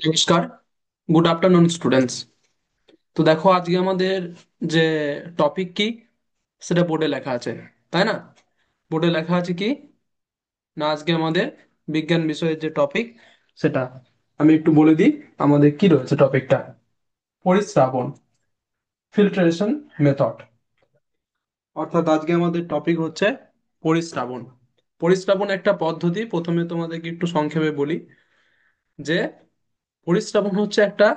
নমস্কার। Good afternoon students. তো দেখো আজকে আমাদের যে টপিক কি সেটা বোর্ডে লেখা আছে, তাই না? বোর্ডে লেখা আছে কি না, আজকে আমাদের বিজ্ঞান বিষয়ের যে টপিক সেটা আমি একটু বলে দিই। আমাদের কি রয়েছে টপিকটা: পরিস্রাবণ, ফিল্ট্রেশন মেথড। অর্থাৎ আজকে আমাদের টপিক হচ্ছে পরিস্রাবণ। পরিস্রাবণ একটা পদ্ধতি। প্রথমে তোমাদেরকে একটু সংক্ষেপে বলি যে পরিস্রাবণ হচ্ছে একটা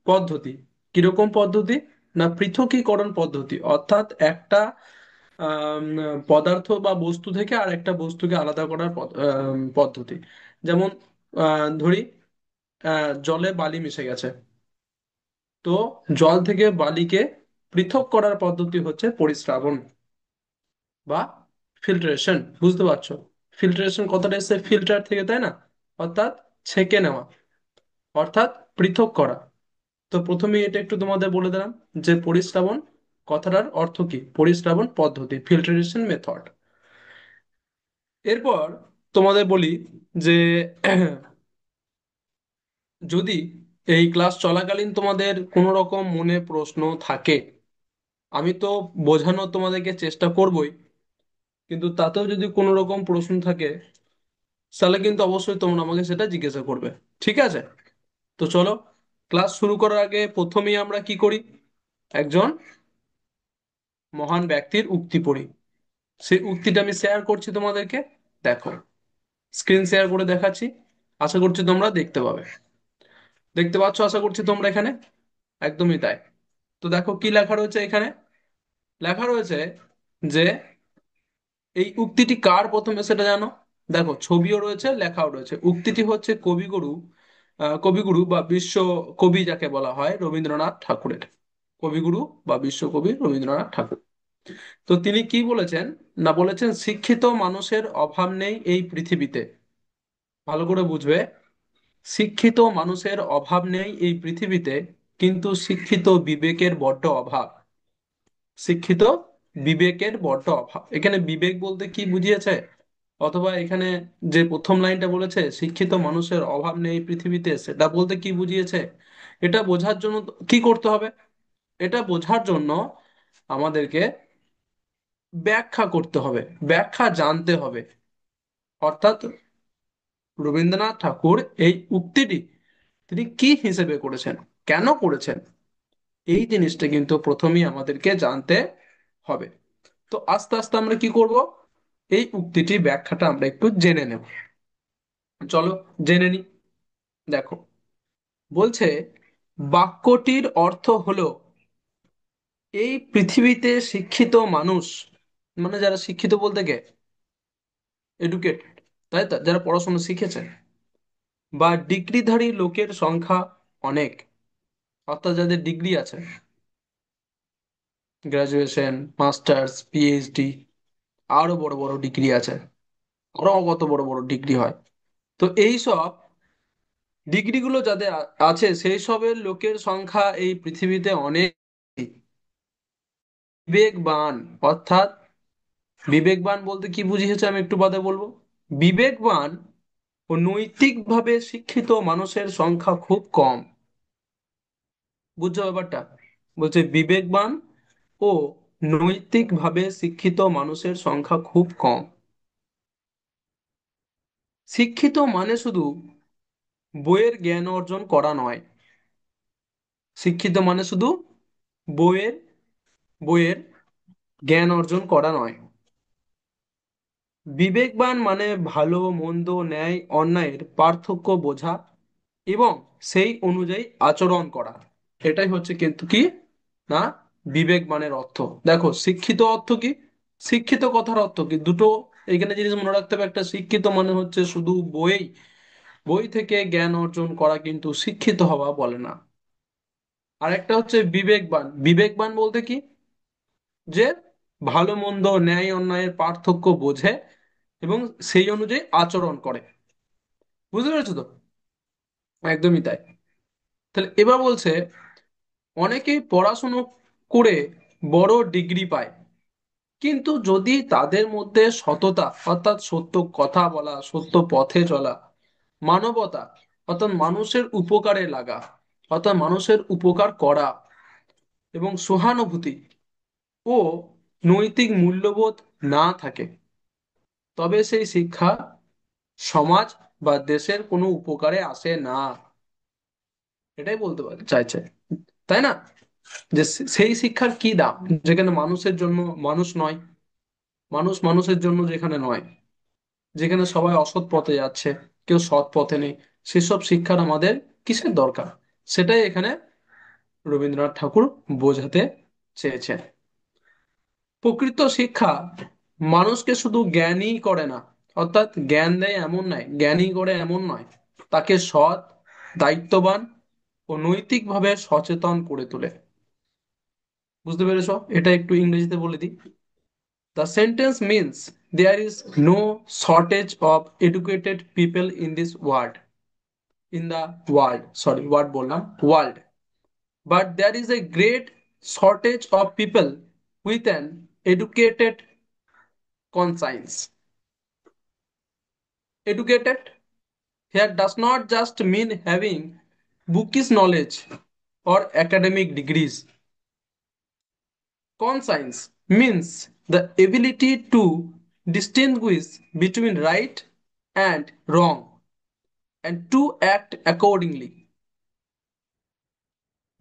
পদ্ধতি। কিরকম পদ্ধতি? না, পৃথকীকরণ পদ্ধতি। অর্থাৎ একটা আম, পদার্থ বা বস্তু থেকে আর একটা বস্তুকে আলাদা করার পদ্ধতি। যেমন ধরি জলে বালি মিশে গেছে, তো জল থেকে বালিকে পৃথক করার পদ্ধতি হচ্ছে পরিস্রাবণ বা ফিল্ট্রেশন। বুঝতে পারছো? ফিল্ট্রেশন কথাটা এসে ফিল্টার থেকে, তাই না? অর্থাৎ ছেঁকে নেওয়া, অর্থাৎ পৃথক করা। তো প্রথমেই এটা একটু তোমাদের বলে দিলাম যে পরিস্রাবণ কথাটার অর্থ কি, পরিস্রাবণ পদ্ধতি, ফিল্টারেশন মেথড। এরপর তোমাদের বলি যে যদি এই ক্লাস চলাকালীন তোমাদের কোনো রকম মনে প্রশ্ন থাকে, আমি তো বোঝানোর তোমাদেরকে চেষ্টা করবই, কিন্তু তাতেও যদি কোনো রকম প্রশ্ন থাকে তাহলে কিন্তু অবশ্যই তোমরা আমাকে সেটা জিজ্ঞাসা করবে। ঠিক আছে? তো চলো, ক্লাস শুরু করার আগে প্রথমেই আমরা কি করি, একজন মহান ব্যক্তির উক্তি পড়ি। সেই উক্তিটা আমি শেয়ার করছি তোমাদেরকে। দেখো, স্ক্রিন শেয়ার করে দেখাচ্ছি, আশা করছি তোমরা দেখতে পাবে। দেখতে পাচ্ছ আশা করছি তোমরা এখানে? একদমই তাই। তো দেখো কি লেখা রয়েছে এখানে। লেখা রয়েছে যে এই উক্তিটি কার, প্রথমে সেটা জানো। দেখো ছবিও রয়েছে, লেখাও রয়েছে। উক্তিটি হচ্ছে কবিগুরু, কবিগুরু বা বিশ্ব কবি যাকে বলা হয় রবীন্দ্রনাথ ঠাকুরের। কবিগুরু বা বিশ্বকবি রবীন্দ্রনাথ ঠাকুর। তো তিনি কি বলেছেন, না বলেছেন শিক্ষিত মানুষের অভাব নেই এই পৃথিবীতে। ভালো করে বুঝবে, শিক্ষিত মানুষের অভাব নেই এই পৃথিবীতে, কিন্তু শিক্ষিত বিবেকের বড্ড অভাব। শিক্ষিত বিবেকের বড্ড অভাব, এখানে বিবেক বলতে কি বুঝিয়েছে? অথবা এখানে যে প্রথম লাইনটা বলেছে শিক্ষিত মানুষের অভাব নেই এই পৃথিবীতে, সেটা বলতে কি বুঝিয়েছে? এটা বোঝার জন্য কি করতে হবে? এটা বোঝার জন্য আমাদেরকে ব্যাখ্যা করতে হবে, ব্যাখ্যা জানতে হবে। অর্থাৎ রবীন্দ্রনাথ ঠাকুর এই উক্তিটি তিনি কি হিসেবে করেছেন, কেন করেছেন, এই জিনিসটা কিন্তু প্রথমেই আমাদেরকে জানতে হবে। তো আস্তে আস্তে আমরা কি করব, এই উক্তিটির ব্যাখ্যাটা আমরা একটু জেনে নেব। চলো জেনে নি। দেখো বলছে, বাক্যটির অর্থ হলো এই পৃথিবীতে শিক্ষিত মানুষ, মানে যারা শিক্ষিত বলতে কে, এডুকেটেড, তাই তো, যারা পড়াশোনা শিখেছে, বা ডিগ্রিধারী লোকের সংখ্যা অনেক। অর্থাৎ যাদের ডিগ্রি আছে, গ্রাজুয়েশন, মাস্টার্স, পিএইচডি, আরো বড় বড় ডিগ্রি আছে, আরো কত বড় বড় ডিগ্রি হয়। তো এই সব ডিগ্রিগুলো যাদের আছে সেই সবের লোকের সংখ্যা এই পৃথিবীতে অনেক। বিবেকবান, অর্থাৎ বিবেকবান বলতে কি বুঝিয়েছে আমি একটু বাদে বলবো। বিবেকবান ও নৈতিকভাবে শিক্ষিত মানুষের সংখ্যা খুব কম। বুঝছো ব্যাপারটা? বলছে বিবেকবান ও নৈতিকভাবে শিক্ষিত মানুষের সংখ্যা খুব কম। শিক্ষিত মানে শুধু বইয়ের জ্ঞান অর্জন করা নয়। শিক্ষিত মানে শুধু বইয়ের বইয়ের জ্ঞান অর্জন করা নয়। বিবেকবান মানে ভালো মন্দ, ন্যায় অন্যায়ের পার্থক্য বোঝা এবং সেই অনুযায়ী আচরণ করা। এটাই হচ্ছে কিন্তু কি, না, বিবেকবানের অর্থ। দেখো শিক্ষিত অর্থ কি, শিক্ষিত কথার অর্থ কি, দুটো এখানে জিনিস মনে রাখতে হবে। একটা শিক্ষিত মানে হচ্ছে শুধু বই বই থেকে জ্ঞান অর্জন করা কিন্তু শিক্ষিত হওয়া বলে না। আর একটা হচ্ছে বিবেকবান। বিবেকবান বলতে কি, যে ভালো মন্দ, ন্যায় অন্যায়ের পার্থক্য বোঝে এবং সেই অনুযায়ী আচরণ করে। বুঝতে পেরেছো তো? একদমই তাই। তাহলে এবার বলছে, অনেকেই পড়াশুনো করে বড় ডিগ্রি পায়, কিন্তু যদি তাদের মধ্যে সততা, অর্থাৎ সত্য কথা বলা, সত্য পথে চলা, মানবতা অর্থাৎ মানুষের উপকারে লাগা, অর্থাৎ মানুষের উপকার করা, এবং সহানুভূতি ও নৈতিক মূল্যবোধ না থাকে, তবে সেই শিক্ষা সমাজ বা দেশের কোনো উপকারে আসে না। এটাই বলতে পারে চাইছে, তাই না? যে সেই শিক্ষার কি দাম, যেখানে মানুষের জন্য মানুষ নয়, মানুষ মানুষের জন্য যেখানে নয়, যেখানে সবাই অসৎ পথে যাচ্ছে, কেউ সৎ পথে নেই, সেসব শিক্ষার আমাদের কিসের দরকার? সেটাই এখানে রবীন্দ্রনাথ ঠাকুর বোঝাতে চেয়েছেন। প্রকৃত শিক্ষা মানুষকে শুধু জ্ঞানী করে না, অর্থাৎ জ্ঞান দেয় এমন নয়, জ্ঞানী করে এমন নয়, তাকে সৎ, দায়িত্ববান ও নৈতিকভাবে সচেতন করে তোলে। বুঝতে পেরেছো? এটা একটু ইংরেজিতে বলে দিই। The sentence means there is no shortage of educated people in this world, in the world, sorry, word বললাম, world. But there is a great shortage of people with an educated conscience. Educated here does not just mean having bookish knowledge or academic degrees. Conscience means the ability to distinguish between right and wrong and to act accordingly.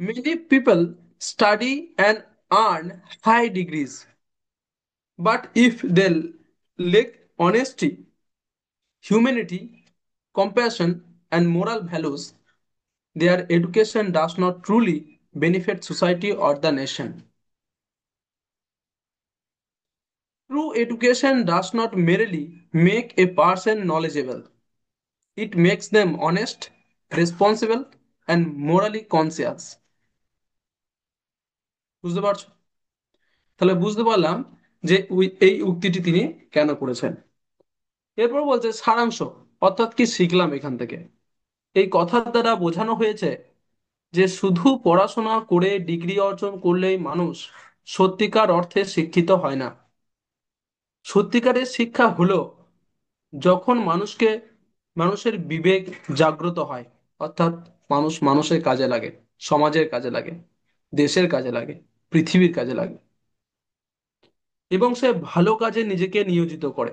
Many people study and earn high degrees, but if they lack honesty, humanity, compassion, and moral values, their education does not truly benefit society or the nation. True education does not merely make a person knowledgeable, it makes them honest, responsible, and morally conscious. বুঝতে পারছো? তাহলে বুঝতে পারলাম যে এই উক্তিটি তিনি কেন করেছেন। এরপর বলছে সারাংশ, অর্থাৎ কি শিখলাম এখান থেকে। এই কথার দ্বারা বোঝানো হয়েছে যে শুধু পড়াশোনা করে ডিগ্রি অর্জন করলেই মানুষ সত্যিকার অর্থে শিক্ষিত হয় না। সত্যিকারের শিক্ষা হলো যখন মানুষের বিবেক জাগ্রত হয়, অর্থাৎ মানুষ মানুষের কাজে লাগে, সমাজের কাজে লাগে, দেশের কাজে লাগে, পৃথিবীর কাজে লাগে, এবং সে ভালো কাজে নিজেকে নিয়োজিত করে,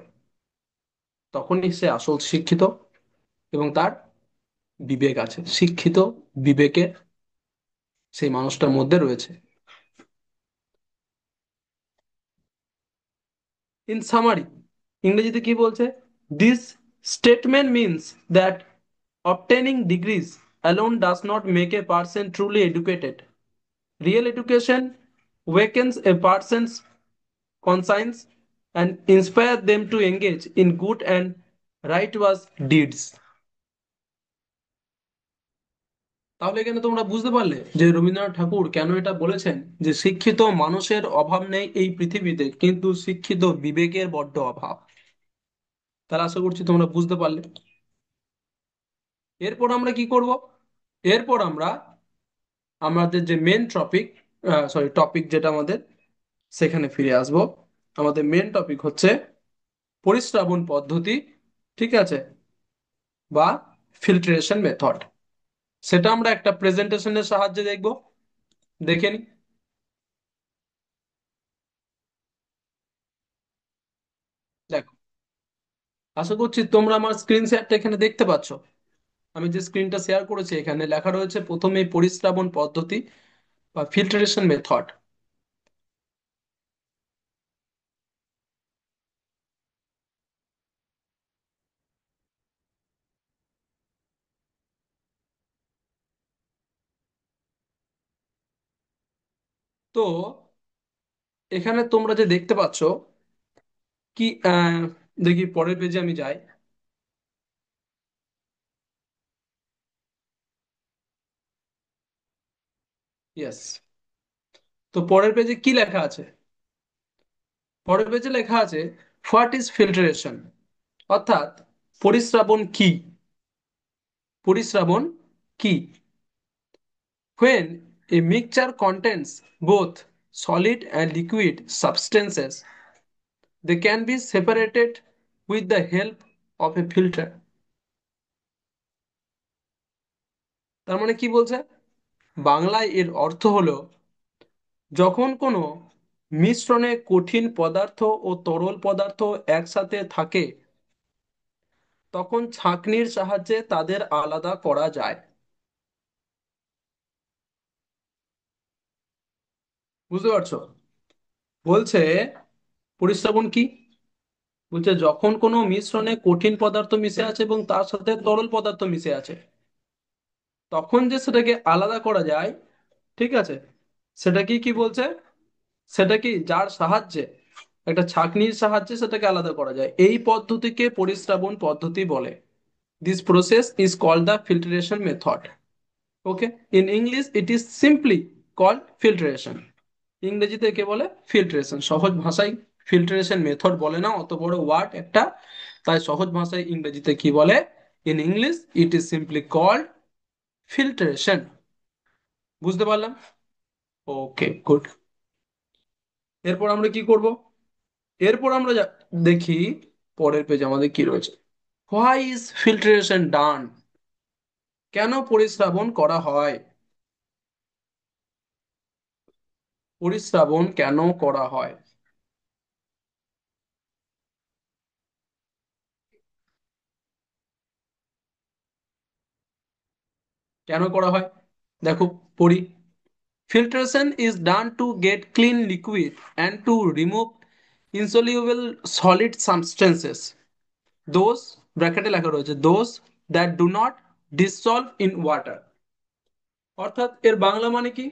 তখনই সে আসল শিক্ষিত এবং তার বিবেক আছে, শিক্ষিত বিবেকে সেই মানুষটার মধ্যে রয়েছে। ইন সামারি, ইংরেজিতে কি বলছে? This statement means that obtaining degrees alone does not make a person truly educated. Real education wakens a person's conscience and inspire them to engage in good and righteous deeds. তাহলে এখানে তোমরা বুঝতে পারলে যে রবীন্দ্রনাথ ঠাকুর কেন এটা বলেছেন, যে শিক্ষিত মানুষের অভাব নেই এই পৃথিবীতে, কিন্তু শিক্ষিত বিবেকের বড্ড অভাব। তাহলে আশা করছি তোমরা বুঝতে পারলে। এরপর আমরা কি করব? এরপর আমরা আমাদের যে মেন টপিক, টপিক যেটা আমাদের, সেখানে ফিরে আসব। আমাদের মেন টপিক হচ্ছে পরিস্রাবণ পদ্ধতি, ঠিক আছে, বা ফিল্ট্রেশন মেথড। সেটা আমরা একটা প্রেজেন্টেশনের সাহায্যে দেখব। দেখে নি। দেখো, আশা করছি তোমরা আমার স্ক্রিন শেয়ারটা এখানে দেখতে পাচ্ছ। আমি যে স্ক্রিনটা শেয়ার করেছি এখানে লেখা রয়েছে প্রথমেই পরিস্রাবণ পদ্ধতি বা ফিল্ট্রেশন মেথড। তো এখানে তোমরা যে দেখতে পাচ্ছ কি, দেখি পরের পেজে আমি যাই। ইয়েস। তো পরের পেজে কি লেখা আছে? পরের পেজে লেখা আছে হোয়াট ইজ ফিল্টারেশন, অর্থাৎ পরিস্রাবণ কি। পরিস্রাবণ কি? When a mixture contains both solid and liquid substances, they can be separated with the help of a filter. তার মানে কি বলছে? বাংলায় এর অর্থ হলো, যখন কোনো মিশ্রণে কঠিন পদার্থ ও তরল পদার্থ একসাথে থাকে, তখন ছাঁকনির সাহায্যে তাদের আলাদা করা যায়। বুঝতে পারছো? বলছে পরিস্রাবণ কি। বলছে যখন কোনো মিশ্রণে কঠিন পদার্থ মিশে আছে এবং তার সাথে তরল পদার্থ মিশে আছে, তখন যে সেটাকে আলাদা করা যায়, ঠিক আছে, সেটা কি কি বলছে, সেটা কি যার সাহায্যে, একটা ছাঁকনির সাহায্যে সেটাকে আলাদা করা যায়, এই পদ্ধতিকে পরিস্রাবণ পদ্ধতি বলে। This process is called the filtration method. Okay, in English it is simply called filtration. ইংরেজিতে একে বলে ফিল্ট্রেশন। সহজ ভাষায় ফিল্ট্রেশন মেথড বলে না, অত বড় ওয়ার্ড একটা, তাই সহজ ভাষায় ইংরেজিতে কি বলে, in English it is simply called filtration. বুঝতে পারলাম? Okay, good. এরপর আমরা কি করব? এরপর আমরা দেখি পরের পেজ আমাদের কি রয়েছে। হোয়াই ইজ ফিল্ট্রেশন ডান? কেন পরিস্রাবণ করা হয়? পরিস্রাবণ কেন করা হয়? কেন করা হয়? দেখো, পড়ি। Filtration is done to get clean liquid and to remove insoluble solid substances. Those ব্র্যাকেটে লেখা রয়েছে, those that do not dissolve in water. অর্থাৎ এর বাংলা মানে কি?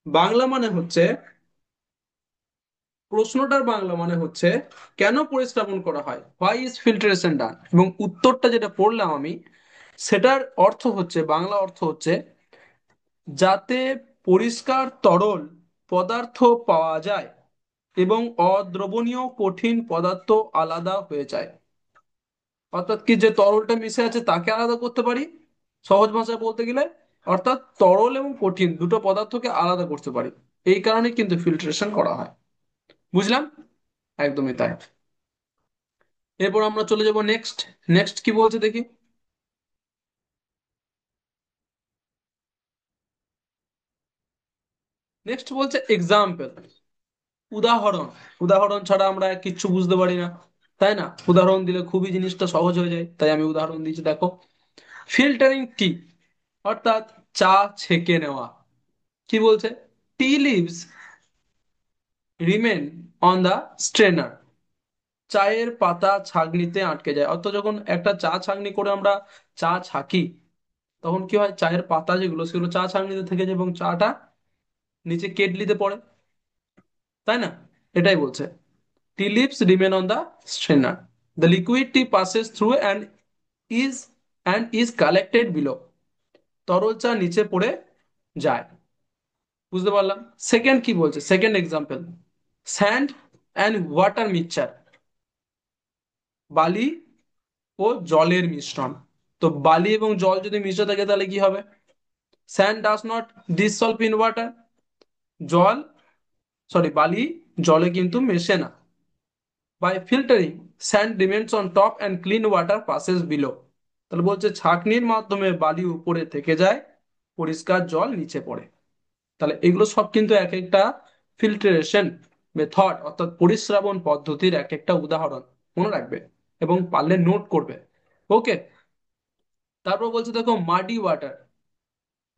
বাংলা মানে হচ্ছে, প্রশ্নটার বাংলা মানে হচ্ছে কেন পরিস্রাবণ করা হয়, হোয়াই ইজ ফিল্ট্রেশন ডান, এবং উত্তরটা যেটা পড়লাম আমি, সেটার অর্থ হচ্ছে, বাংলা অর্থ হচ্ছে, যাতে পরিষ্কার তরল পদার্থ পাওয়া যায় এবং অদ্রবণীয় কঠিন পদার্থ আলাদা হয়ে যায়। অর্থাৎ কি, যে তরলটা মিশে আছে তাকে আলাদা করতে পারি, সহজ ভাষায় বলতে গেলে, অর্থাৎ তরল এবং কঠিন দুটো পদার্থকে আলাদা করতে পারি। এই কারণে কিন্তু ফিল্ট্রেশন করা হয়। বুঝলাম? একদমই তাই। এরপর আমরা চলে যাব নেক্সট। নেক্সট কি বলছে দেখি। নেক্সট বলছে এক্সাম্পল, উদাহরণ। উদাহরণ ছাড়া আমরা কিচ্ছু বুঝতে পারি না, তাই না? উদাহরণ দিলে খুবই জিনিসটা সহজ হয়ে যায়, তাই আমি উদাহরণ দিচ্ছি, দেখো। ফিল্টারিং টি, অর্থাৎ চা ছেঁকে নেওয়া। কি বলছে? Tea leaves remain on the strainer. চায়ের পাতা ছাঁকনিতে আটকে যায়। অর্থাৎ যখন একটা চা ছাঁকনি করে আমরা চা ছাঁকি, তখন কি হয়, চায়ের পাতা যেগুলো সেগুলো চা ছাঁকনিতে থেকে যায় এবং চাটা নিচে কেটলিতে পড়ে, তাই না? এটাই বলছে, tea leaves remain on the strainer. The liquid tea passes through is and is collected below. তরল চা নিচে পড়ে যায়। বুঝতে পারলাম? সেকেন্ড কি বলছে, second example, sand and water mixture. বালি ও জলের মিশ্রণ। তো বালি এবং জল যদি মিশে থাকে তাহলে কি হবে? Sand does not dissolve in water. জল, সরি, বালি জলে কিন্তু মেশে না। By filtering sand remains on top and clean water passes below. তাহলে বলছে ছাঁকনির মাধ্যমে বালি উপরে থেকে যায়, পরিষ্কার জল নিচে পড়ে। তাহলে এগুলো সব কিন্তু এক একটা ফিল্ট্রেশন মেথড, অর্থাৎ পরিস্রাবণ পদ্ধতির এক একটা উদাহরণ। মনে রাখবে এবং পারলে নোট করবে। ওকে। তারপর বলছে দেখো, মাডি ওয়াটার,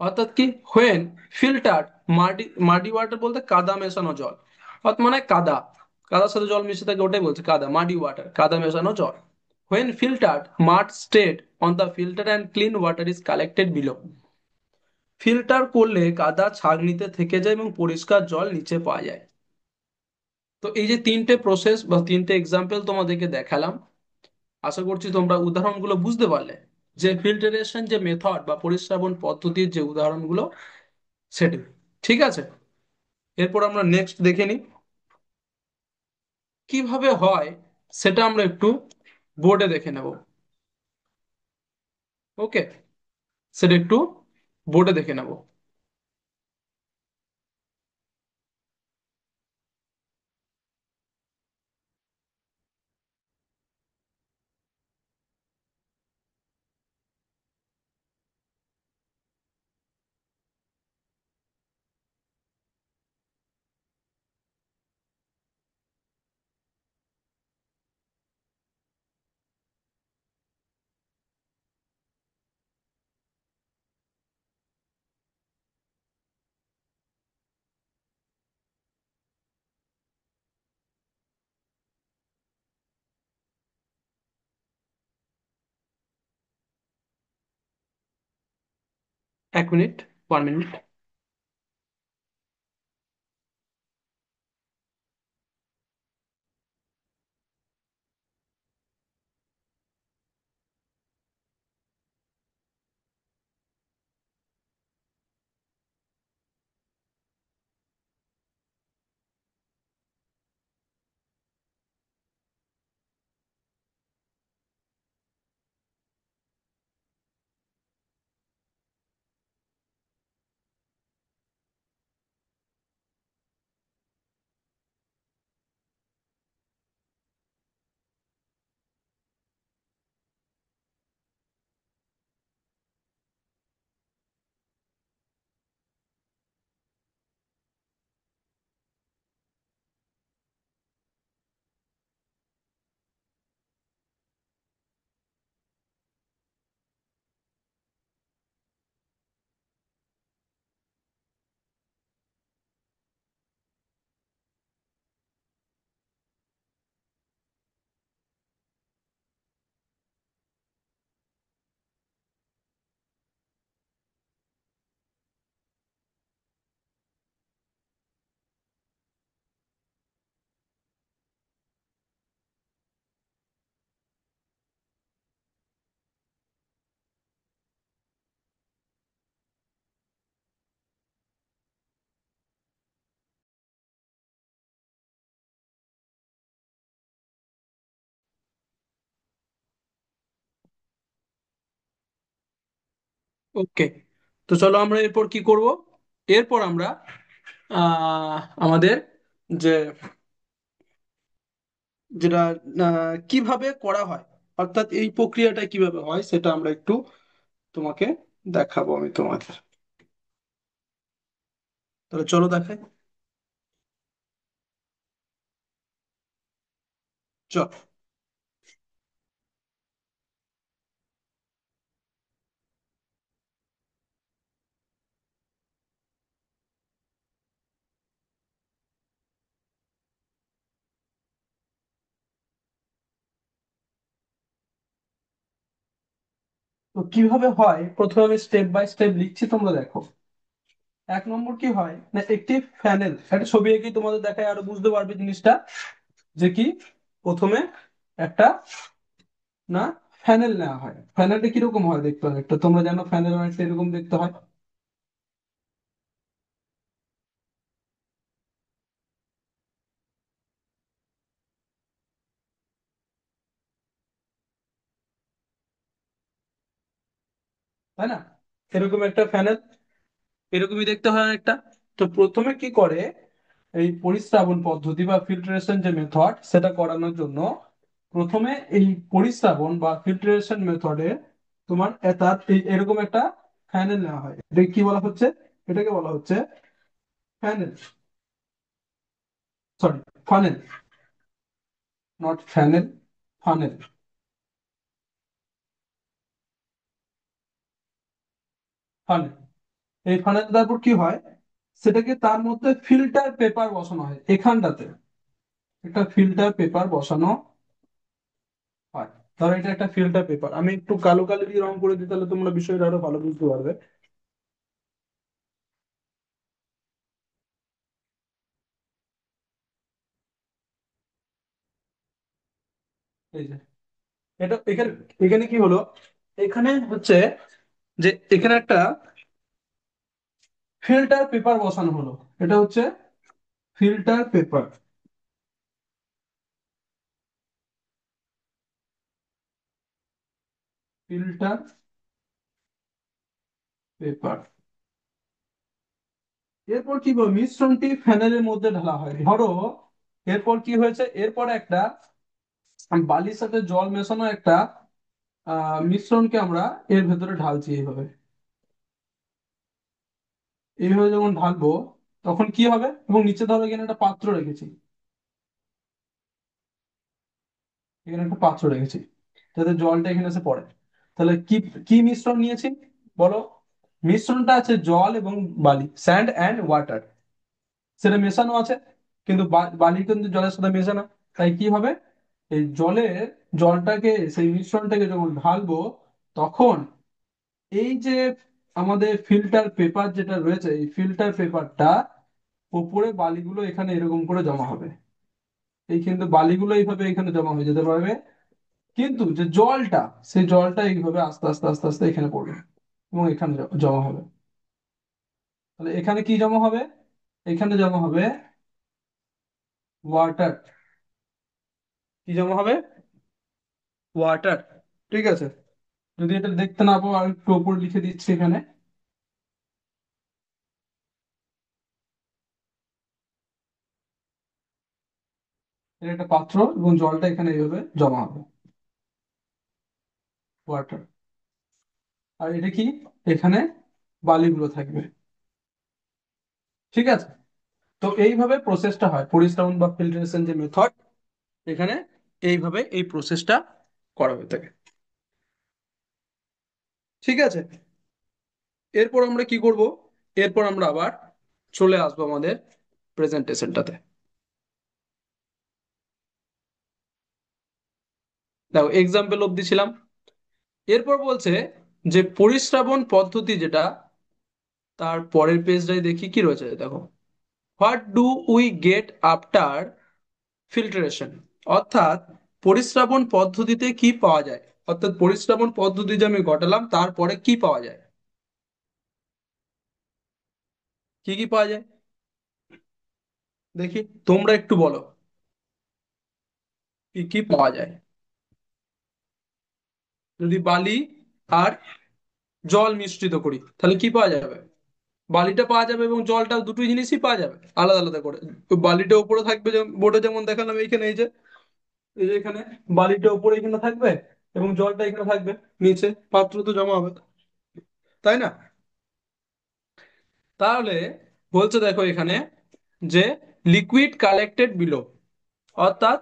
অর্থাৎ কি, when filtered. Muddy, muddy water বলতে কাদা মেশানো জল, অর্থাৎ মানে কাদা, কাদার সাথে জল মিশে থাকে, ওটাই বলছে কাদা, মাডি ওয়াটার, কাদা মেশানো জল। When filtered mud stayed on the filter and clean water is collected below. Filter করলে কাদা ছাঁকনিতে থেকে যায় এবং পরিষ্কার জল নিচে পাওয়া যায়। তো এই যে তিনটে প্রসেস বা তিনটে এক্সাম্পল তোমাদেরকে দেখালাম, আশা করছি তোমরা উদাহরণগুলো বুঝতে পারলে, যে ফিল্টারেশন যে মেথড বা পরিস্রাবণ পদ্ধতির যে উদাহরণগুলো, সেটি। ঠিক আছে। এরপর আমরা নেক্সট দেখে নিই কিভাবে হয়, সেটা আমরা একটু বোর্ডে দেখে নেব। ওকে, সেটা একটু বোর্ডে দেখে নেব। 1 মিনিট, 1 মিনিট। ওকে, তো চলো আমরা এরপর কি করব। এরপর আমরা আহ আমাদের যে যেটা কিভাবে করা হয়, অর্থাৎ এই প্রক্রিয়াটা কিভাবে হয় সেটা আমরা একটু তোমাকে দেখাবো, আমি তোমাকে। তাহলে চলো দেখাই। চল। তো কিভাবে হয় প্রথমে আমি স্টেপ বাই স্টেপ লিখছি, তোমরা দেখো। 1 নম্বর কি হয় না, একটি প্যানেল, একটা ছবি এঁকেই তোমাদের দেখায় আরো বুঝতে পারবে জিনিসটা। যে কি, প্রথমে একটা না প্যানেল নেওয়া হয়। প্যানেলটা কিরকম হয় দেখতে হয় একটা, তোমরা জানো প্যানেল অনেকটা এরকম দেখতে হয়, তাই না? এরকম একটা প্যানেল এরকমই দেখতে হয় একটা। তো প্রথমে কি করে, এই পরিস্রাবণ পদ্ধতি বা ফিল্ট্রেশন যে মেথড সেটা করানোর জন্য প্রথমে এই পরিস্রাবণ বা ফিল্ট্রেশন মেথডে তোমার তার এরকম একটা প্যানেল নেওয়া হয়। এটা কি বলা হচ্ছে? এটাকে বলা হচ্ছে panel, sorry, funnel, not funnel, funnel, funnel. এই ফানেল তারপর কি হয়, সেটাকে তার মধ্যে ফিল্টার পেপার বসানো হয় এখানটাতে, একটা ফিল্টার পেপার বসানো হয়। ধরো এটা একটা ফিল্টার পেপার, আমি একটু কালো কালো দিয়ে রং করে দিই, তাহলে তোমরা বিষয়টা আরো ভালো বুঝতে পারবে। এই যে এটা এখানে, এখানে কি হলো, এখানে হচ্ছে যে এখানে একটা ফিল্টার পেপার বসানো হলো। এটা হচ্ছে ফিল্টার পেপার, ফিল্টার পেপার। এরপর কি বল, মিশ্রণটি ফ্যানেলের মধ্যে ঢালা হয়। ধরো এরপর কি হয়েছে, এরপর একটা বালির সাথে জল মেশানো একটা মিশ্রণকে আমরা এর ভেতরে ঢালছি এইভাবে। এইভাবে যখন ঢালবো তখন কি হবে, এবং নিচে ধরো এখানে একটা পাত্র রেখেছি, এখানে একটা পাত্র রেখেছি যাতে জলটা এখানে এসে পড়ে। তাহলে কি কি মিশ্রণ নিয়েছি বলো? মিশ্রণটা আছে জল এবং বালি, স্যান্ড অ্যান্ড ওয়াটার, সেটা মেশানো আছে। কিন্তু বালি কিন্তু জলের সাথে মেশে না। তাই কি হবে, এই জলটাকে, সেই মিশ্রণটাকে যখন ঢালবো তখন এই যে আমাদের ফিল্টার পেপার যেটা রয়েছে, এই ফিল্টার পেপারটা উপরে বালিগুলো এখানে এরকম করে জমা হবে। এই কিন্তু বালিগুলো এইভাবে এখানে জমা হয়ে যেতে পারবে, কিন্তু যে জলটা, সেই জলটা এইভাবে আস্তে আস্তে আস্তে আস্তে এখানে পড়বে এবং এখানে জমা হবে। তাহলে এখানে কি জমা হবে? এখানে জমা হবে ওয়াটার। কি জমা হবে? ওয়াটার। ঠিক আছে। যদি এটা দেখতে না পাও, আমি একটু উপরে লিখে দিচ্ছি এখানে। এটা একটা পাত্র এবং জলটা এখানে এইভাবে জমা হবে, ওয়াটার। আর এটা কি? এখানে বালিগুলো থাকবে। ঠিক আছে। তো এইভাবে প্রসেসটা হয়, পরিস্রাবন বা ফিল্ট্রেশন যে মেথড, এখানে এইভাবে এই প্রসেসটা করা হয়ে থাকে। ঠিক আছে। এরপর আমরা কি করব? এরপর আমরা আবার চলে আসবো আমাদের প্রেজেন্টেশনটাতে। দেখো এক্সাম্পল অব্দি ছিলাম। এরপর বলছে যে পরিস্রাবন পদ্ধতি যেটা, তার পরের পেজটাই দেখি কি রয়েছে। দেখো, what do we get after filtration, অর্থাৎ পরিস্রাবন পদ্ধতিতে কি পাওয়া যায়। অর্থাৎ পরিস্রাবন পদ্ধতি যে আমি ঘটালাম তারপরে কি পাওয়া যায়, কি কি পাওয়া যায় দেখি, তোমরা একটু বলো কি কি পাওয়া যায়। যদি বালি আর জল মিশ্রিত করি তাহলে কি পাওয়া যাবে? বালিটা পাওয়া যাবে এবং জলটা, দুটোই জিনিসই পাওয়া যাবে আলাদা আলাদা করে। তো বালিটা উপরে থাকবে, বোর্ডে যেমন দেখালাম এইখানে, এই যে এখানে বালিটা উপরে এখানে থাকবে এবং জলটা এখানে থাকবে নিচে, পাত্র তো জমা হবে, তাই না? তাহলে বলছে দেখো এখানে যে লিকুইড কালেক্টেড বিলো, অর্থাৎ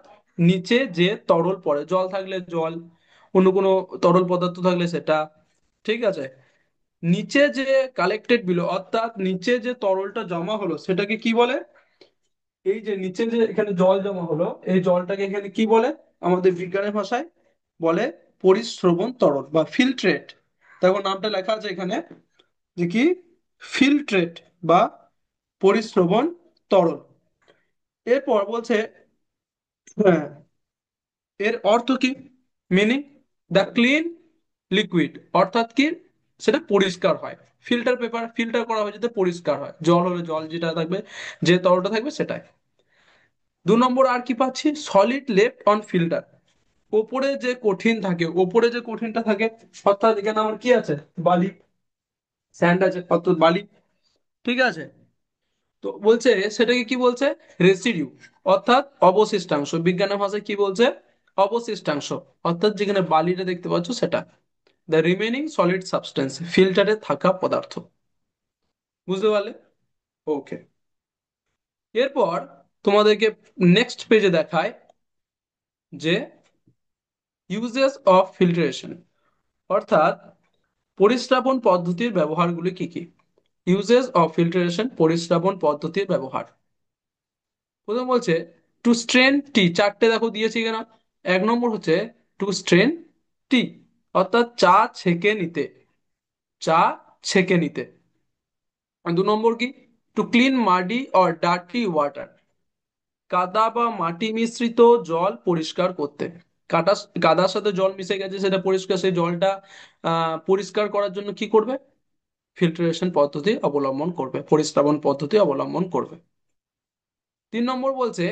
নিচে যে তরল পড়ে, জল থাকলে জল, অন্য কোনো তরল পদার্থ থাকলে সেটা। ঠিক আছে। নিচে যে কালেক্টেড বিলো, অর্থাৎ নিচে যে তরলটা জমা হলো সেটাকে কি বলে? এই যে নিচে যে এখানে জল জমা হলো, এই জলটাকে এখানে কি বলে? আমাদের বিজ্ঞানের ভাষায় বলে পরিস্রবণ তরল বা ফিল্ট্রেট। দেখো নামটা লেখা আছে এখানে, যে কি? ফিল্ট্রেট বা পরিস্রবণ তরল। এরপর বলছে, হ্যাঁ, এর অর্থ কি? মিনিং, দ্য ক্লিন লিকুইড, অর্থাৎ কি? সেটা পরিষ্কার হয়। ফিল্টার পেপার ফিল্টার করা হয় যাতে পরিষ্কার হয়, জল হলে জল যেটা থাকবে, যে তরলটা থাকবে সেটাই। 2 নম্বর আর কি পাচ্ছি? সলিড লেফট অন ফিল্টার, ওপরে যে কঠিন থাকে, ওপরে যে কঠিনটা থাকে, অর্থাৎ এখানে আমার কি আছে? বালি, স্যান্ড আছে, অর্থাৎ বালি। ঠিক আছে। তো বলছে সেটাকে কি বলছে? রেসিডিউ, অর্থাৎ অবশিষ্টাংশ। বিজ্ঞানের ভাষায় কি বলছে? অবশিষ্টাংশ। অর্থাৎ যেখানে বালিটা দেখতে পাচ্ছ সেটা, দ্য রিমেনিং সলিড সাবস্টেন্স, ফিল্টারে থাকা পদার্থ। বুঝতে পারলে? ওকে। এরপর তোমাদেরকে নেক্সট পেজে দেখায় যে ইউজেস অফ ফিল্টারেশন, অর্থাৎ পরিস্রাবন পদ্ধতির ব্যবহারগুলি কি কি। ইউজেস অফ ফিল্টারেশন, পরিস্রাবন পদ্ধতির ব্যবহার। প্রথম বলছে টু স্ট্রেন টি, চারটে দেখো দিয়েছি কেন। 1 নম্বর হচ্ছে টু স্ট্রেন টি, অর্থাৎ চা ছেঁকে নিতে, চা ছেঁকে নিতে। আর 2 নম্বর কি? To clean muddy or dirty water, কাদা বা মাটি মিশ্রিত জল পরিষ্কার করতে। কাদা, কাদার সাথে জল মিশে গেছে সেটা পরিষ্কার, সেই জলটা পরিষ্কার করার জন্য কি করবে? ফিল্ট্রেশন পদ্ধতি অবলম্বন করবে, পরিস্রাবন পদ্ধতি অবলম্বন করবে। 3 নম্বর বলছে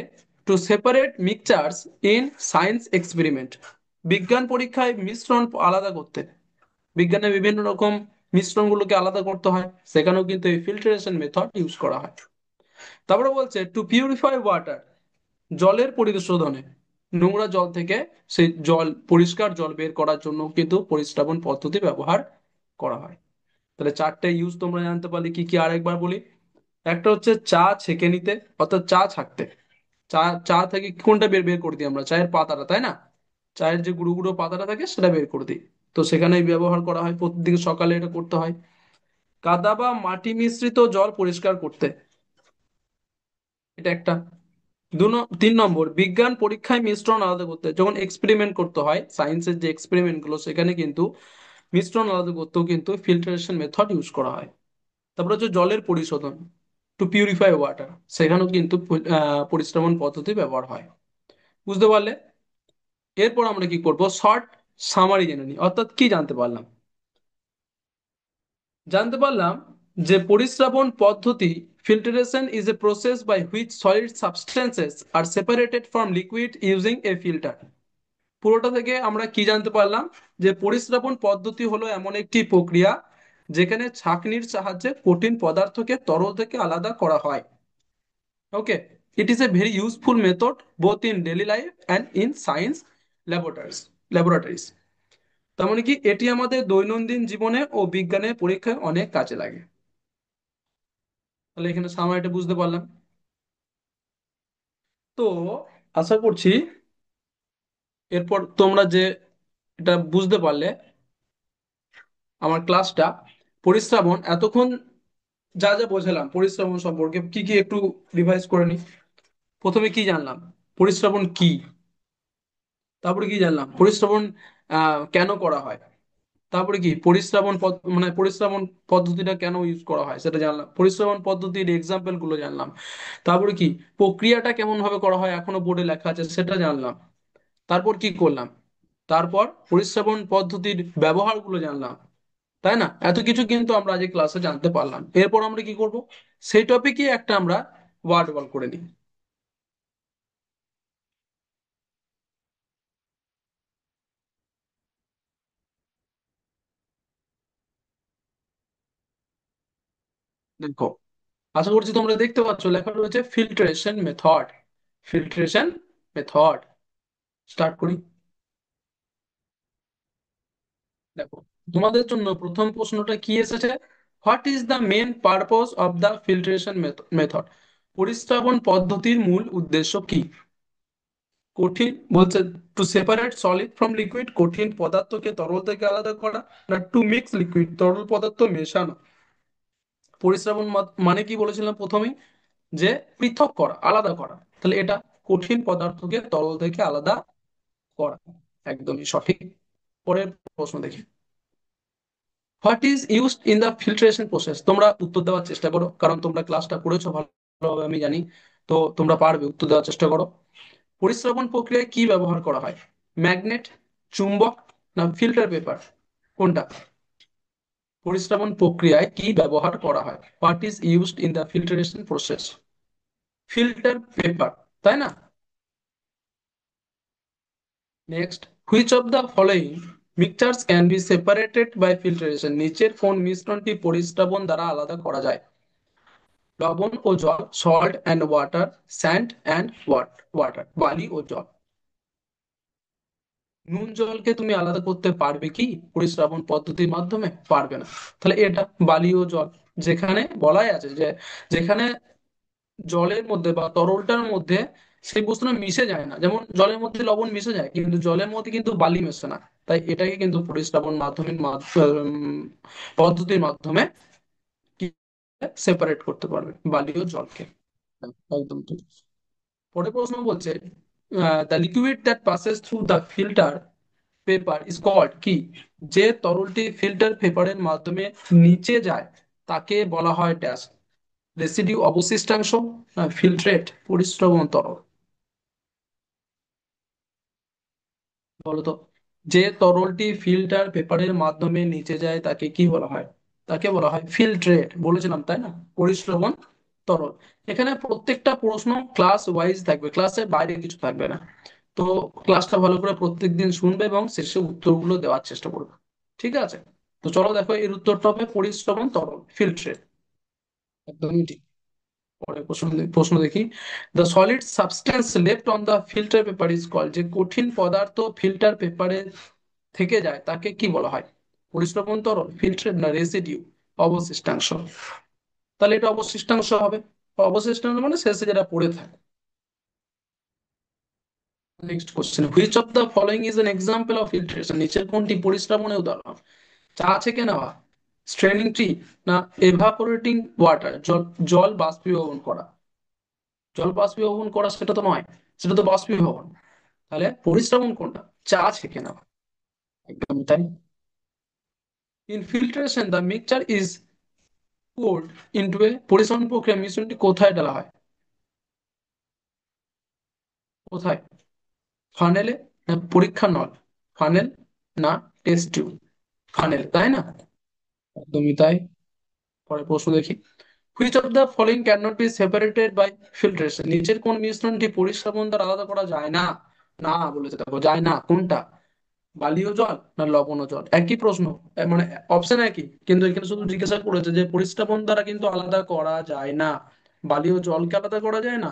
to separate mixtures in science experiment, বিজ্ঞান পরীক্ষায় মিশ্রণ আলাদা করতে। বিজ্ঞানে বিভিন্ন রকম মিশ্রণগুলোকে আলাদা করতে হয়, সেখানেও কিন্তু এই ফিল্ট্রেশন মেথড ইউজ করা হয়। তারপরে বলছে টু পিউরিফাই ওয়াটার, জলের পরিশোধনে, নোংরা জল থেকে সেই জল, পরিষ্কার জল বের করার জন্য কিন্তু পরিস্রাবন পদ্ধতি ব্যবহার করা হয়। তাহলে চারটে ইউজ তোমরা জানতে পারলে, কি কি আরেকবার বলি। একটা হচ্ছে চা ছেঁকে নিতে, অর্থাৎ চা ছাঁকতে। চা, চা থেকে কোনটা বের বের করে দিই আমরা? চায়ের পাতাটা, তাই না? চায়ের যে গুঁড়ো গুঁড়ো পাতাটা থাকে সেটা বের করে দিই। তো সেখানেই ব্যবহার করা হয়, প্রতিদিন সকালে এটা করতে হয়। কাদা বা মাটি মিশ্রিত জল পরিষ্কার করতে, এটা একটা। 3 নম্বর বিজ্ঞান পরীক্ষায় মিশ্রণ আলাদা করতে, যখন এক্সপেরিমেন্ট করতে হয়, সায়েন্সের যে এক্সপেরিমেন্ট গুলো সেখানে কিন্তু মিশ্রণ আলাদা করতেও কিন্তু ফিল্টারেশন মেথড ইউজ করা হয়। তারপরে হচ্ছে জলের পরিশোধন, টু পিউরিফাই ওয়াটার, সেখানেও কিন্তু পরিস্রবণ পদ্ধতি ব্যবহার হয়। বুঝতে পারলে? এরপর আমরা কি করব, শর্ট সামারি জেনে নিই। অর্থাৎ কি জানতে পারলাম? জানতে পারলাম যে পরিস্রাবণ পদ্ধতি, filtration is a process by which solid substances are separated from liquid using a filter। পুরোটা থেকে আমরা কি জানতে পারলাম? যে পরিস্রাবণ পদ্ধতি হলো এমন একটি প্রক্রিয়া যেখানে ছাঁকনির সাহায্যে কঠিন পদার্থকে তরল থেকে আলাদা করা হয়। Okay, it is a very useful method both in daily life and in science laboratories. তার মানে কি, এটি আমাদের দৈনন্দিন জীবনে ও বিজ্ঞানের পরীক্ষায় অনেক কাজে লাগে। তাহলে এখানে সামারিটা বুঝতে পারলাম। তো আশা করছি এরপর তোমরা যে এটা বুঝতে পারলে আমার ক্লাসটা, পরিশ্রাবণ এতক্ষণ যা যা বোঝালাম পরিশ্রাবণ সম্পর্কে, কি কি একটু রিভাইজ করে নি। প্রথমে কি জানলাম? পরিশ্রাবণ কি। তারপরে কি জানলাম? পরিশ্রাবণ কেন করা হয়। তারপরে কি মানে পরিশ্রাবণ পদ্ধতিটা কেন ইউজ করা হয় সেটা জানলাম। পরিশ্রাবণ পদ্ধতির এক্সাম্পল গুলো জানলাম। তারপরে কি, প্রক্রিয়াটা কেমন ভাবে করা হয় এখনো বোর্ডে লেখা আছে সেটা জানলাম। তারপর কি করলাম? তারপর পরিশ্রাবণ পদ্ধতির ব্যবহারগুলো জানলাম। তাই না? এত কিছু কিন্তু আমরা আজ ক্লাসে জানতে পারলাম। এরপর আমরা কি করব, সেই টপিকে একটা আমরা ওয়ার্ড বল করে নিই। দেখো, আশা করছি তোমরা দেখতে পাচ্ছ লেখা রয়েছে filtration method. Filtration method. Start করি। দেখো, তোমাদের জন্য প্রথম প্রশ্নটা কি এসেছে, what is the main purpose of the filtration method. পরিস্রাবণ পদ্ধতির মূল উদ্দেশ্য কি? কঠিন বলছে to separate solid from liquid, কঠিন পদার্থকে তরল থেকে আলাদা করা, না টু মিক্স লিকুইড, তরল পদার্থ মেশানো। পরিস্রাবণ মানে কি বলেছিলাম প্রথমেই, যে পৃথক করা, আলাদা করা। তাহলে এটা কঠিন পদার্থকে তরল থেকে আলাদা করা। একদমই সঠিক। পরের প্রশ্ন দেখি, what is used in the filtration process. তোমরা উত্তর দেওয়ার চেষ্টা করো, কারণ তোমরা ক্লাসটা করেছো ভালোভাবে আমি জানি। তো তোমরা পারবে, উত্তর দেওয়ার চেষ্টা করো। পরিস্রাবণ প্রক্রিয়ায় কি ব্যবহার করা হয়? ম্যাগনেট, চুম্বক, না ফিল্টার পেপার, কোনটা? পরিস্রাবণ প্রক্রিয়ায় কি ব্যবহার করা হয়? What is used in the filtration process? Filter paper, তাই না? Next, which of the following mixtures can be separated by filtration. নিচের কোন মিশ্রণটি পরিস্রাবণ দ্বারা আলাদা করা যায়? লবণ ও জল, salt and water, sand and water, বালি ও জল। নুন জলকে তুমি আলাদা করতে পারবে কি পরিস্রাবণ পদ্ধতির মাধ্যমে? পারবে না। তাহলে এটা বালি ও জল। যেখানে বলাই আছে যে যেখানে জলের মধ্যে বা তরলটার মধ্যে সেই বস্তুটা মিশে যায় না, যেমন জলের মধ্যে লবণ মিশে যায় কিন্তু জলের মধ্যে কিন্তু বালি মেশে না। তাই এটাকে কিন্তু পরিস্রাবণ পদ্ধতির মাধ্যমে কি সেপারেট করতে পারবে বালি ও জলকে। একদম ঠিক। পরের প্রশ্ন বলছে, the liquid that passes through the filter paper is called কি। যে তরলটি ফিল্টার পেপারের মাধ্যমে নিচে যায় তাকে বলা হয় ড্যাশ। রেসিডিউ, অবশিষ্টাংশ, ফিল্ট্রেট, পরিস্রবণ তরল। বলতো, যে তরলটি ফিল্টার পেপারের মাধ্যমে নিচে যায় তাকে কি বলা হয়? তাকে বলা হয় ফিল্ট্রেট, বলেছিলাম তাই না? পরিস্রবণ তরল। এখানে প্রত্যেকটা প্রশ্ন ক্লাস ওয়াইজ থাকবে, ক্লাসের বাইরে কিছু থাকবে না। তো ক্লাসটা ভালো করে প্রত্যেকদিন শুনবে এবং শেষে উত্তরগুলো দেওয়ার চেষ্টা করবে। ঠিক আছে? তো চলো দেখো, এর উত্তরটা হবে পরিস্রবণ তরল, ফিল্ট্রেট। একদমই ঠিক। পরের প্রশ্ন দেখি, the solid substance left on the filter paper is called. যে কঠিন পদার্থ ফিল্টার পেপারে থেকে যায় তাকে কি বলা হয়? পরিস্রবণ তরল, ফিল্ট্রেট, না রেসিডিউ, অবশিষ্টাংশ। তাহলে এটা অবশিষ্টাংশ হবে। অবশিষ্টাংশ মানে শেষে যেটা পড়ে থাকে। Next question, which of the following is an example of filtration. নিচের কোনটি পরিস্রবণের উদাহরণ? চা ছেঁকে নেওয়া, স্ট্রেনিং ট্রি, না এভাপোরেটিং ওয়াটার, জল জল বাষ্পীভবন করা। জল বাষ্পীভবন করা সেটা তো নয়, সেটা তো বাষ্পীভবন। তাহলে পরিস্রবণ কোনটা? চা ছেঁকে নেওয়া। একদম তাই। In filtration the mixture is poured into a পরিশোধন প্রক্রিয়া মিশ্রণটি কোথায় ঢালা হয়? কোথায়? ফানেলে না পরীক্ষা নল? ফানেল না টেস্ট টিউব? ফানেল, তাই না? একদমই তাই। পরের প্রশ্ন দেখি। Which of the following can not be separated by filtration? নিচের কোন মিশ্রণটি পরিস্রাবন দ্বারা আলাদা করা যায় না? না বলেছে, দেখো যায় না কোনটা? বালিও জল না লবণও জল? একই প্রশ্ন, মানে অপশন একই, কিন্তু এখানে শুধু জিজ্ঞাসা করেছে যে পরিস্রাবন দ্বারা কিন্তু আলাদা করা যায় না। বালি ও জলকে আলাদা করা যায় না?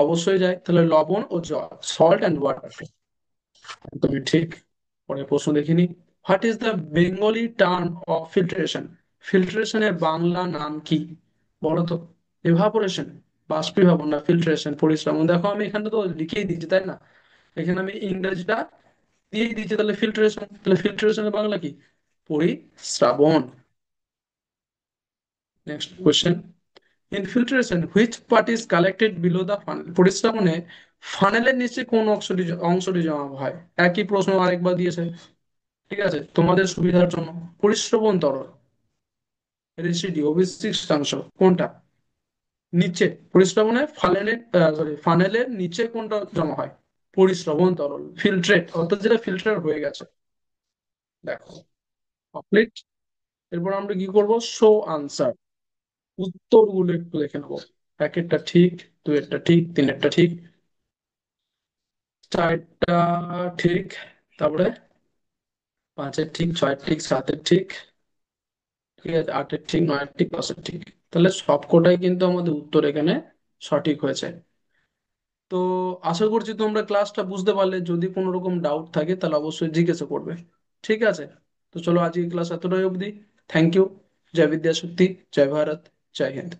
অবশ্যই যায়, তাহলে লবণ ও জল, সল্ট অ্যান্ড ওয়াটার। তুমি ঠিক। পরের প্রশ্ন দেখিনি। What is the Bengali term of filtration? ফিল্ট্রেশনের বাংলা নাম কি? বলো তো। এভাপোরেশন, বাষ্পীভবন, না ফিল্ট্রেশন পরিশ্রমণ? দেখো আমি এখানে তো লিখেই দিচ্ছি, তাই না? এখানে আমি ইংরেজিটা দিয়েই দিচ্ছি, তাহলে ফিল্ট্রেশন, তাহলে ফিল্ট্রেশনের বাংলা কি? পরিশ্রাবণ। Next question. In filtration which part is collected below the funnel? পরিশ্রমণে ফানেলের নিচে কোন অংশটি জমা হয়? একই প্রশ্ন আরেকবার দিয়েছে, ঠিক আছে তোমাদের সুবিধার জন্য। পরিশ্রবণ তরল, রেসিডি অবশিষ্টাংশ কোনটা? নিচে পরিশ্রবণে ফানেলের, সরি ফানেলের নিচে কোনটা জমা হয়? পরিশ্রবণ তরল, ফিল্ট্রেট, অর্থাৎ যেটা ফিল্টার হয়ে গেছে। দেখো কমপ্লিট। এরপর আমরা কি করব? Show answer. উত্তরগুলো একটু দেখে নেবো। এক একটা ঠিক, দুই একটা ঠিক, তিন একটা ঠিক, চারটা ঠিক, তারপরে পাঁচের ঠিক, ছয়ের ঠিক, সাতের ঠিক, ঠিক আছে, আটের ঠিক, নয়ের ঠিক, দশের ঠিক। তাহলে সবকটাই কিন্তু আমাদের উত্তর এখানে সঠিক হয়েছে। তো আশা করছি তোমরা ক্লাসটা বুঝতে পারলে। যদি কোনো রকম ডাউট থাকে তাহলে অবশ্যই জিজ্ঞাসা করবে। ঠিক আছে, তো চলো আজকে ক্লাস এতটাই অবধি। Thank you. জয় বিদ্যা শক্তি, জয় ভারত, জয় হিন্দ।